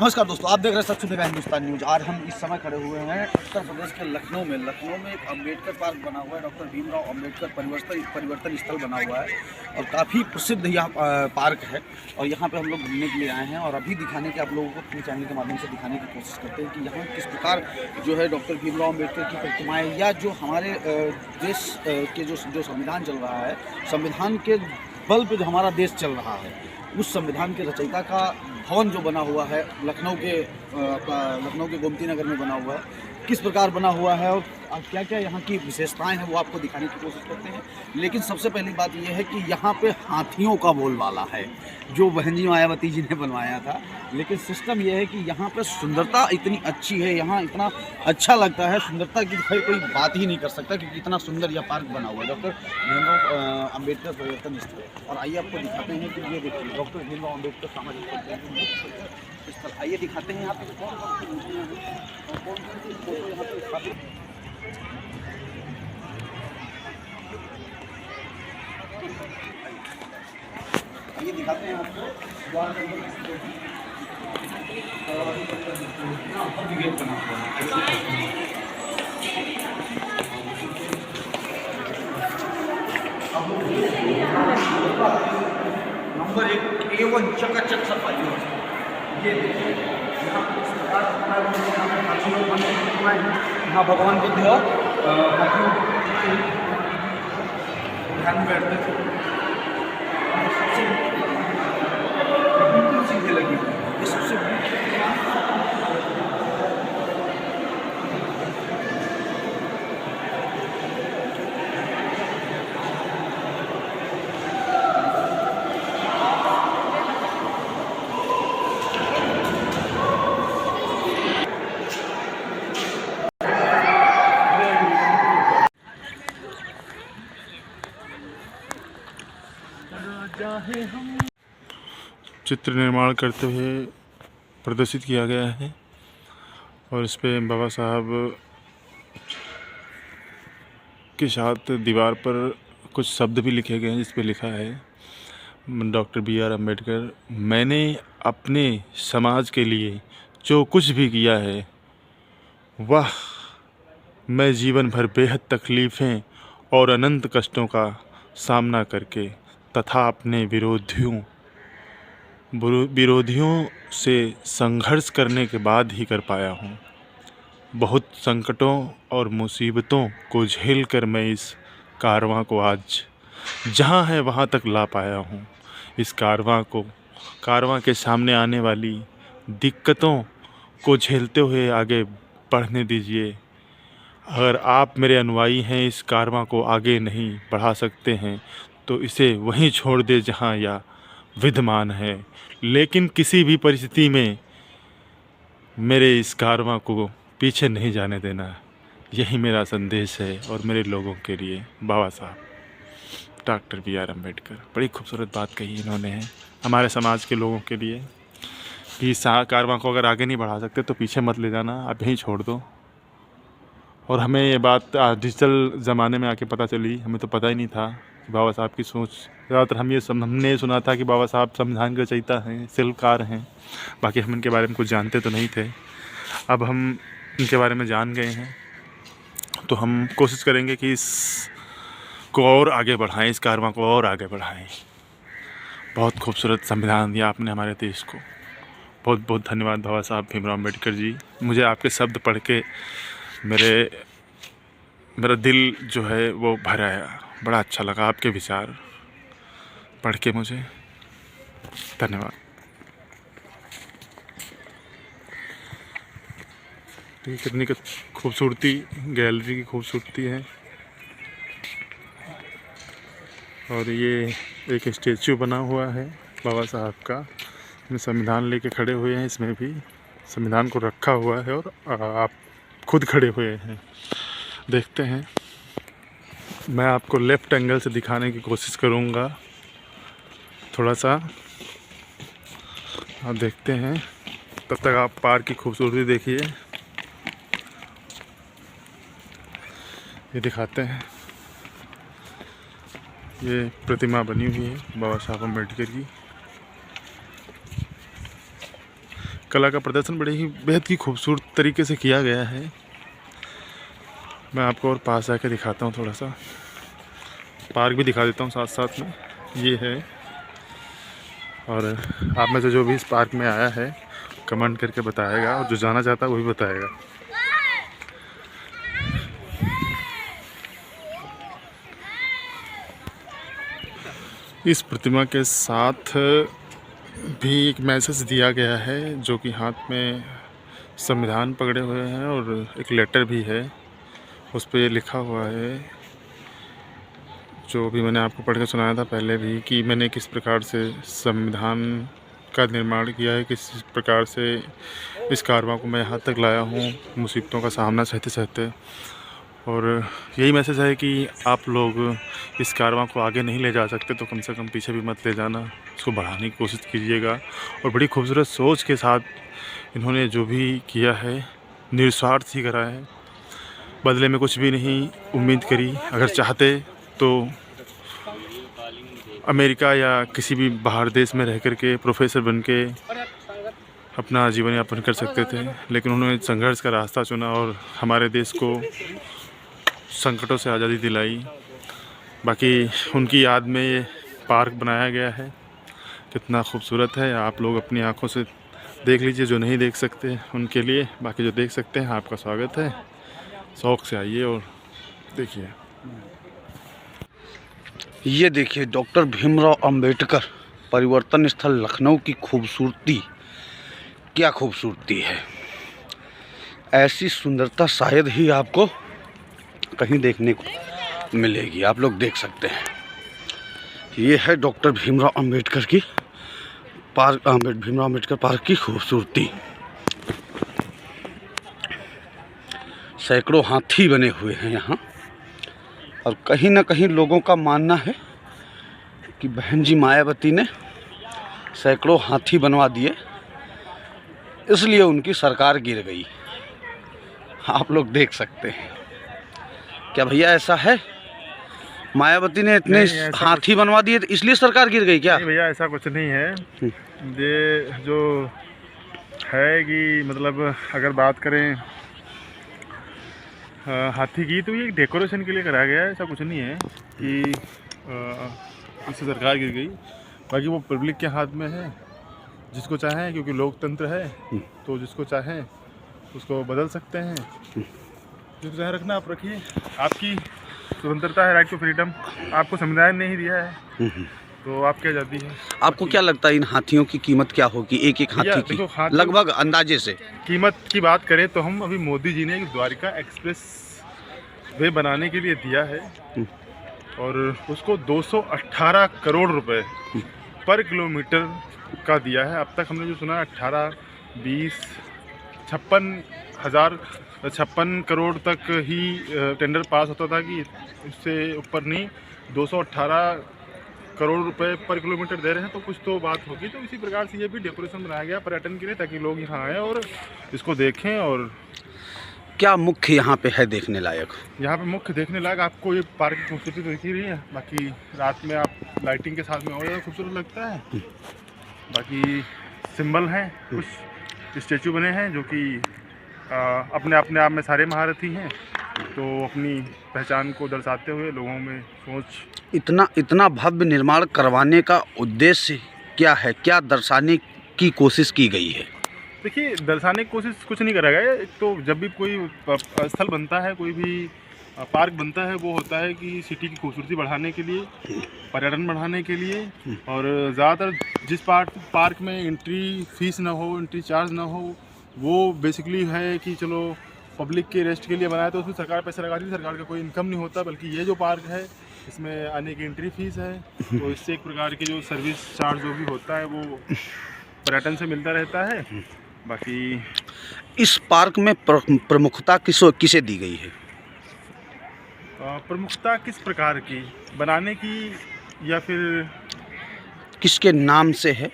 नमस्कार दोस्तों, आप देख रहे हैं सच सुनेगा हिंदुस्तान न्यूज। आज हम इस समय खड़े हुए हैं उत्तर प्रदेश के लखनऊ में एक अम्बेडकर पार्क बना हुआ है। डॉक्टर भीमराव अम्बेडकर परिवर्तन स्थल बना हुआ है और काफ़ी प्रसिद्ध यह पार्क है। और यहाँ पे हम लोग घूमने के लिए आए हैं और अभी दिखाने के आप लोगों को अपने चैनल के माध्यम से दिखाने की कोशिश करते हैं कि यहाँ किस प्रकार जो है डॉक्टर भीमराव अम्बेडकर की प्रतिमाएँ या जो हमारे देश के जो संविधान चल रहा है, संविधान के बल पे जो हमारा देश चल रहा है, उस संविधान के रचयिता का भवन जो बना हुआ है लखनऊ के गोमती नगर में बना हुआ है, किस प्रकार बना हुआ है और क्या क्या यहाँ की विशेषताएं हैं वो आपको दिखाने की कोशिश करते हैं। लेकिन सबसे पहली बात यह है कि यहाँ पे हाथियों का बोलबाला है जो बहन जी मायावती जी ने बनवाया था। लेकिन सिस्टम यह है कि यहाँ पे सुंदरता इतनी अच्छी है, यहाँ इतना अच्छा लगता है, सुंदरता की कोई बात ही नहीं कर सकता क्योंकि इतना सुंदर यह पार्क बना हुआ है डॉक्टर भीमराव अम्बेडकर परिवर्तन स्थल। और आइए आपको दिखाते हैं कि ये देखिए डॉक्टर भीमराव अम्बेडकर सामाजिक स्थल। आइए दिखाते हैं यहाँ पे कौन कौन सी मूर्तियाँ हैं और कौन कौन सी फोटो यहाँ पे स्थापित। ये दिखाते हैं आपको गेट बना हुआ है। नंबर 1 A1 चकाचक सफाई। ये देखिए यहाँ भगवान बुद्ध हाथियों ध्यान में बैठते थे। बिल्कुल सीधे लगी ये सबसे चित्र निर्माण करते हुए प्रदर्शित किया गया है और इस पे बाबा साहब के साथ दीवार पर कुछ शब्द भी लिखे गए हैं जिस पे लिखा है डॉक्टर B.R. अम्बेडकर, मैंने अपने समाज के लिए जो कुछ भी किया है वह मैं जीवन भर बेहद तकलीफ़ें और अनंत कष्टों का सामना करके तथा अपने विरोधियों से संघर्ष करने के बाद ही कर पाया हूँ। बहुत संकटों और मुसीबतों को झेल कर मैं इस कारवां को आज जहाँ है वहाँ तक ला पाया हूँ। इस कारवां के सामने आने वाली दिक्कतों को झेलते हुए आगे बढ़ने दीजिए। अगर आप मेरे अनुयायी हैं, इस कारवां को आगे नहीं बढ़ा सकते हैं तो इसे वहीं छोड़ दे जहाँ या विद्यमान है। लेकिन किसी भी परिस्थिति में मेरे इस कारवां को पीछे नहीं जाने देना, यही मेरा संदेश है। और मेरे लोगों के लिए बाबा साहब डॉक्टर B.R. अम्बेडकर, बड़ी खूबसूरत बात कही इन्होंने है हमारे समाज के लोगों के लिए कि इस कारवां को अगर आगे नहीं बढ़ा सकते तो पीछे मत ले जाना, आप यहीं छोड़ दो। और हमें ये बात डिजिटल ज़माने में आके पता चली, हमें तो पता ही नहीं था कि बाबा साहब की सोच। ज़्यादातर हमने सुना था कि बाबा साहब संविधान के रचयिता हैं, शिल्पकार हैं, बाकी हम इनके बारे में कुछ जानते तो नहीं थे। अब हम इनके बारे में जान गए हैं तो हम कोशिश करेंगे कि इसको और आगे बढ़ाएं, इस कारवां को और आगे बढ़ाएं। बहुत खूबसूरत संविधान दिया आपने हमारे देश को। बहुत बहुत धन्यवाद बाबा साहब भीमराव अम्बेडकर जी। मुझे आपके शब्द पढ़ के मेरा दिल जो है वो भर आया। बड़ा अच्छा लगा आपके विचार पढ़ के मुझे। धन्यवाद। कितनी खूबसूरती, गैलरी की खूबसूरती है। और ये एक स्टेचू बना हुआ है बाबा साहब का, इसमें संविधान लेके खड़े हुए हैं, इसमें भी संविधान को रखा हुआ है और आप खुद खड़े हुए हैं। देखते हैं, मैं आपको लेफ़्ट एंगल से दिखाने की कोशिश करूँगा थोड़ा सा, आप देखते हैं। तब तक आप पार्क की खूबसूरती देखिए। ये दिखाते हैं, ये प्रतिमा बनी हुई है बाबा साहब अम्बेडकर की। कला का प्रदर्शन बड़े ही बेहद ही खूबसूरत तरीके से किया गया है। मैं आपको और पास आके दिखाता हूँ, थोड़ा सा पार्क भी दिखा देता हूँ साथ साथ में। ये है, और आप में से जो भी इस पार्क में आया है कमेंट करके बताएगा, और जो जाना चाहता है वो भी बताएगा। इस प्रतिमा के साथ भी एक मैसेज दिया गया है, जो कि हाथ में संविधान पकड़े हुए हैं, और एक लेटर भी है, उस पर लिखा हुआ है, जो भी मैंने आपको पढ़ के सुनाया था पहले भी, कि मैंने किस प्रकार से संविधान का निर्माण किया है, किस प्रकार से इस कारवां को मैं यहाँ तक लाया हूँ मुसीबतों का सामना सहते सहते। और यही मैसेज है कि आप लोग इस कारवां को आगे नहीं ले जा सकते तो कम से कम पीछे भी मत ले जाना, इसको बढ़ाने की कोशिश कीजिएगा। और बड़ी खूबसूरत सोच के साथ इन्होंने जो भी किया है निस्वार्थ ही करा है, बदले में कुछ भी नहीं उम्मीद करी। अगर चाहते तो अमेरिका या किसी भी बाहर देश में रह कर के प्रोफेसर बन के अपना जीवन यापन कर सकते थे, लेकिन उन्होंने संघर्ष का रास्ता चुना और हमारे देश को संकटों से आज़ादी दिलाई। बाकी उनकी याद में ये पार्क बनाया गया है, कितना खूबसूरत है, आप लोग अपनी आंखों से देख लीजिए, जो नहीं देख सकते उनके लिए। बाकी जो देख सकते हैं आपका स्वागत है, शौक़ से आइए और देखिए। ये देखिए डॉक्टर भीमराव अंबेडकर परिवर्तन स्थल लखनऊ की खूबसूरती, क्या खूबसूरती है। ऐसी सुंदरता शायद ही आपको कहीं देखने को मिलेगी, आप लोग देख सकते हैं। ये है डॉक्टर भीमराव अंबेडकर की पार्क, भीमराव अंबेडकर पार्क की खूबसूरती। सैकड़ों हाथी बने हुए हैं यहाँ, और कहीं ना कहीं लोगों का मानना है कि बहन जी मायावती ने सैकड़ों हाथी बनवा दिए, इसलिए उनकी सरकार गिर गई। आप लोग देख सकते हैं। क्या भैया ऐसा है, मायावती ने इतने हाथी बनवा दिए तो इसलिए सरकार गिर गई क्या? नहीं भैया, ऐसा कुछ नहीं है। ये जो है कि मतलब अगर बात करें हाथी की, तो ये डेकोरेशन के लिए कराया गया है, ऐसा कुछ नहीं है कि इससे सरकार गिर गई। बाकी वो पब्लिक के हाथ में है, जिसको चाहें, क्योंकि लोकतंत्र है तो जिसको चाहें उसको बदल सकते हैं, जिसको चाहे रखना आप रखिए, आपकी स्वतंत्रता है, राइट टू फ्रीडम। आपको संविधान ने ही दिया है तो आपकी आज़ादी है। आपको क्या लगता है इन हाथियों की कीमत क्या होगी, एक एक हाथी की लगभग अंदाजे से? कीमत की बात करें तो हम अभी मोदी जी ने एक द्वारिका एक्सप्रेस वे बनाने के लिए दिया है, और उसको 218 करोड़ रुपए पर किलोमीटर का दिया है। अब तक हमने जो सुना 18, 20, 56 करोड़ तक ही टेंडर पास होता था, कि इससे ऊपर नहीं। 218 करोड़ रुपए पर किलोमीटर दे रहे हैं, तो कुछ तो बात होगी। तो इसी प्रकार से ये भी डेकोरेशन बनाया गया पर्यटन के लिए, ताकि लोग यहाँ आएँ और इसको देखें। और क्या मुख्य यहाँ पे है देखने लायक? यहाँ पे मुख्य देखने लायक आपको ये पार्क की खूबसूरती तो दिख ही रही है, बाकी रात में आप लाइटिंग के साथ में और ज़्यादा खूबसूरत लगता है। बाकी सिंबल हैं, कुछ स्टैचू बने हैं जो कि अपने आप में सारे महारथी हैं, तो अपनी पहचान को दर्शाते हुए लोगों में सोच। इतना भव्य निर्माण करवाने का उद्देश्य क्या है, क्या दर्शाने की कोशिश की गई है? देखिए, दर्शाने की कोशिश कुछ नहीं करा गया। एक तो जब भी कोई स्थल बनता है, कोई भी पार्क बनता है, वो होता है कि सिटी की खूबसूरती बढ़ाने के लिए, पर्यटन बढ़ाने के लिए। और ज़्यादातर जिस पार्क में एंट्री फीस ना हो, एंट्री चार्ज ना हो, वो बेसिकली है कि चलो पब्लिक के रेस्ट के लिए बनाया, तो उसमें सरकार पैसे लगा रही है, सरकार का कोई इनकम नहीं होता। बल्कि ये जो पार्क है, इसमें आने की एंट्री फीस है, तो इससे एक प्रकार की जो सर्विस चार्ज जो भी होता है वो पर्यटन से मिलता रहता है। बाकी इस पार्क में प्रमुखता किसे दी गई है? प्रमुखता किस प्रकार की, बनाने की या फिर किसके नाम से है?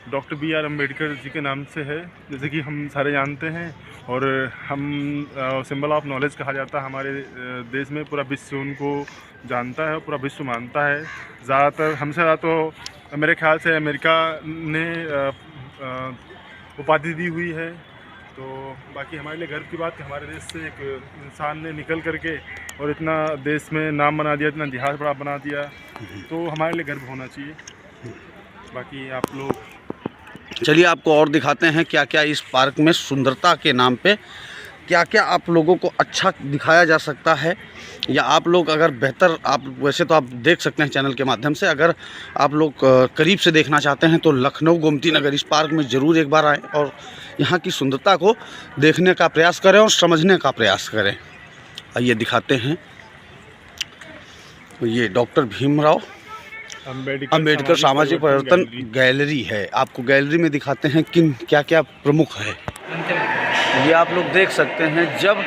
Doctor B.R. अम्बेडकर जी के नाम से है, जैसे कि हम सारे जानते हैं। और हम सिंबल ऑफ नॉलेज कहा जाता है हमारे देश में। पूरा विश्व उनको जानता है, पूरा विश्व मानता है। ज़्यादातर हमसे ज़्यादा तो मेरे ख्याल से अमेरिका ने उपाधि दी हुई है। तो बाकी हमारे लिए गर्व की बात कि हमारे देश से एक इंसान ने निकल करके और इतना देश में नाम बना दिया, इतना इतिहास बड़ा बना दिया, तो हमारे लिए गर्व होना चाहिए। बाकी आप लोग चलिए आपको और दिखाते हैं क्या क्या इस पार्क में सुंदरता के नाम पे क्या क्या आप लोगों को अच्छा दिखाया जा सकता है, या आप लोग अगर बेहतर, आप वैसे तो आप देख सकते हैं चैनल के माध्यम से, अगर आप लोग करीब से देखना चाहते हैं तो लखनऊ गोमती नगर इस पार्क में ज़रूर एक बार आएँ और यहाँ की सुंदरता को देखने का प्रयास करें और समझने का प्रयास करें। आइए दिखाते हैं, ये डॉक्टर भीमराव अंबेडकर सामाजिक परिवर्तन गैलरी है। आपको गैलरी में दिखाते हैं किन क्या क्या प्रमुख है। ये आप लोग देख सकते हैं, जब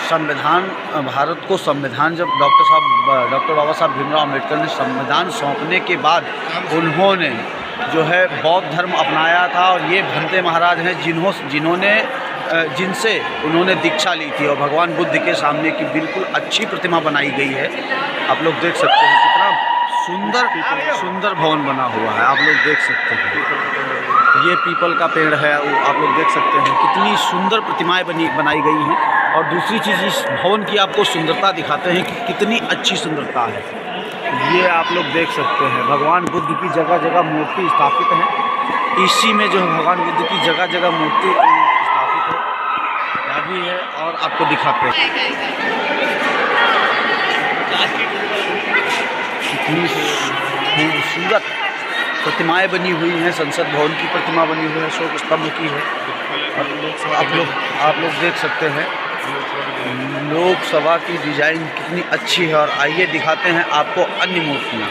संविधान, भारत को संविधान, जब डॉक्टर बाबा साहब भीमराव अंबेडकर ने संविधान सौंपने के बाद उन्होंने जो है बौद्ध धर्म अपनाया था, और ये भंते महाराज हैं जिनसे उन्होंने दीक्षा ली थी, और भगवान बुद्ध के सामने की बिल्कुल अच्छी प्रतिमा बनाई गई है। आप लोग देख सकते हैं कितना सुंदर भवन बना हुआ है, आप लोग देख सकते हैं। ये पीपल का पेड़ है, आप लोग देख सकते हैं कितनी सुंदर प्रतिमाएं बनाई गई हैं। और दूसरी चीज़, इस भवन की आपको सुंदरता दिखाते हैं कि कितनी अच्छी सुंदरता है। ये आप लोग देख सकते हैं भगवान बुद्ध की जगह जगह मूर्ति स्थापित है। इसी में जो है भगवान बुद्ध की जगह जगह मूर्ति स्थापित है, यह भी है। और आपको दिखाते हैं कितनी खूबसूरत प्रतिमाएं बनी हुई हैं। संसद भवन की प्रतिमा बनी हुई है, अशोक स्तंभ की है। आप लोग देख सकते हैं लोकसभा की डिज़ाइन कितनी अच्छी है। और आइए दिखाते हैं आपको अन्य मूर्तियाँ।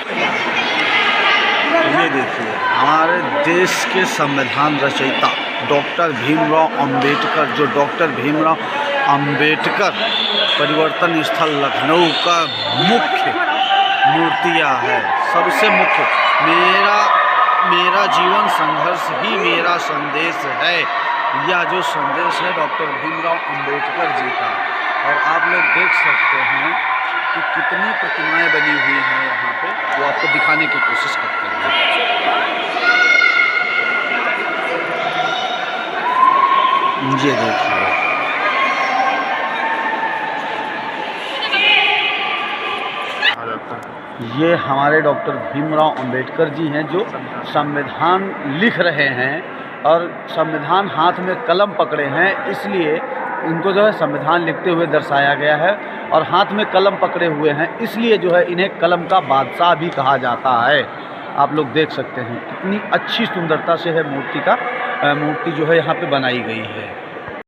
ये देखिए हमारे देश के संविधान रचयिता डॉक्टर भीमराव अंबेडकर, जो डॉक्टर भीमराव अंबेडकर परिवर्तन स्थल लखनऊ का मुख्य मूर्तियाँ है। सबसे मुख्य, मेरा जीवन संघर्ष ही मेरा संदेश है, यह जो संदेश है डॉक्टर भीमराव अंबेडकर जी का। और आप लोग देख सकते हैं कि कितनी प्रतिमाएं बनी हुई हैं यहाँ पे, वो आपको दिखाने की कोशिश करते हैं। ये देखिए ये हमारे डॉक्टर भीमराव अंबेडकर जी हैं, जो संविधान लिख रहे हैं और संविधान हाथ में कलम पकड़े हैं, इसलिए इनको जो है संविधान लिखते हुए दर्शाया गया है। और हाथ में कलम पकड़े हुए हैं, इसलिए जो है इन्हें कलम का बादशाह भी कहा जाता है। आप लोग देख सकते हैं कितनी अच्छी सुंदरता से है मूर्ति जो है यहाँ पे बनाई गई है।